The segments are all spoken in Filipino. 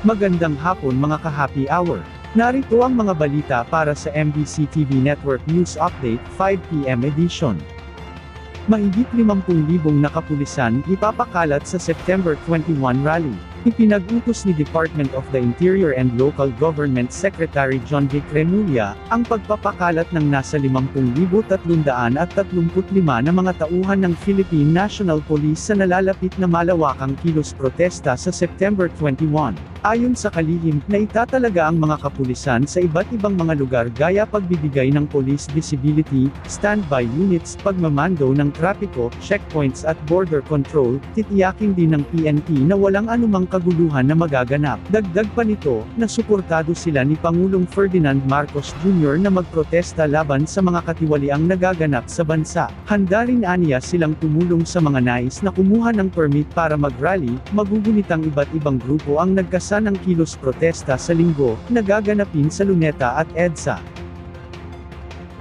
Magandang hapon mga ka-happy hour. Narito ang mga balita para sa MBC TV Network News Update 5 PM edition. Mahigit 50,000 na kapulisan ipapakalat sa September 21 rally. Ipinag-utos ni Department of the Interior and Local Government Secretary John Vic Remulla, ang pagpapakalat ng nasa 50,335 na mga tauhan ng Philippine National Police sa nalalapit na malawakang kilos protesta sa September 21. Ayon sa kalihim, naitatalaga ang mga kapulisan sa iba't ibang mga lugar gaya pagbibigay ng police visibility, standby units, pagmamando ng trapiko, checkpoints at border control, titiyakin din ng PNP na walang anumang kaguluhan na magaganap. Dagdag pa nito, na suportado sila ni Pangulong Ferdinand Marcos Jr. na magprotesta laban sa mga katiwaliang nagaganap sa bansa. Handa rin aniya silang tumulong sa mga nais na kumuha ng permit para mag-rally, magugunitang iba't ibang grupo ang nagkasama ng kilos protesta sa linggo, nagaganapin sa Luneta at EDSA.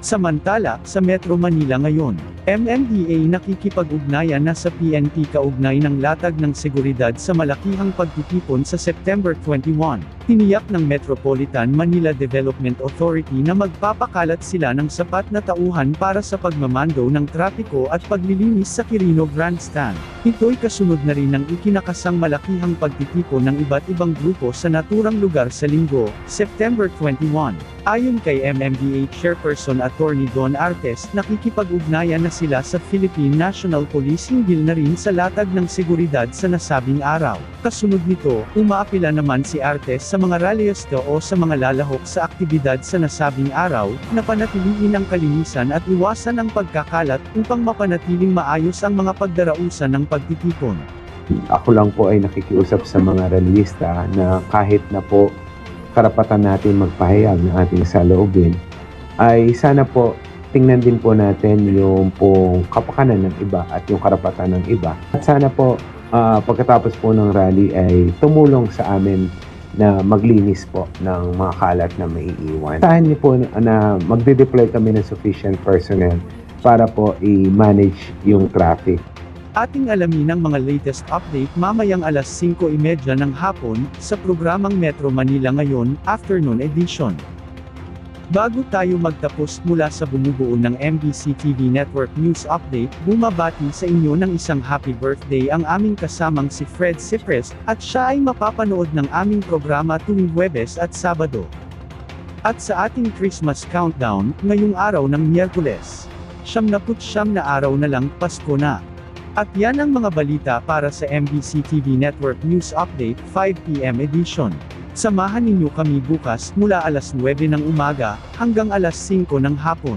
Samantala, sa Metro Manila ngayon, MMDA nakikipag-ugnayan na sa PNP kaugnay ng latag ng seguridad sa malakihang pagtitipon sa September 21. Tiniyak ng Metropolitan Manila Development Authority na magpapakalat sila ng sapat na tauhan para sa pagmamando ng trapiko at paglilinis sa Quirino Grandstand. Ito'y kasunod na rin ng ikinakasang malakihang pagtitipon ng iba't ibang grupo sa naturang lugar sa linggo, September 21. Ayon kay MMDA Chairperson Attorney Don Artes, nakikipag-ugnayan na sila sa Philippine National Police hinggil na rin sa latag ng seguridad sa nasabing araw. Kasunod nito, umaapila naman si Artes sa mga rallyista o sa mga lalahok sa aktibidad sa nasabing araw, na panatiliin ang kalinisan at iwasan ang pagkakalat upang mapanatiling maayos ang mga pagdarausan ng pagtitipon. Ako lang po ay nakikiusap sa mga rallyista na kahit na po karapatan natin magpahayag ng ating saloobin, ay sana po tingnan din po natin yung pong kapakanan ng iba at yung karapatan ng iba. At sana po pagkatapos po ng rally ay tumulong sa amin na maglinis po ng mga kalat na maiiwan. Tahan niyo po na magde-deploy kami ng sufficient personnel para po i-manage yung traffic. Ating alamin ang mga latest update mamayang alas 5:30 ng hapon, sa programang Metro Manila Ngayon, Afternoon Edition. Bago tayo magtapos, mula sa bumubuo ng MBC TV Network News Update, bumabati sa inyo ng isang happy birthday ang aming kasamang si Fred Cipres, at siya ay mapapanood ng aming programa tuwing Huwebes at Sabado. At sa ating Christmas countdown, ngayong araw ng Miyerkules. 79 na araw na lang, Pasko na. At yan ang mga balita para sa MBC TV Network News Update 5 PM edition. Samahan ninyo kami bukas mula alas 9 ng umaga hanggang alas 5 ng hapon.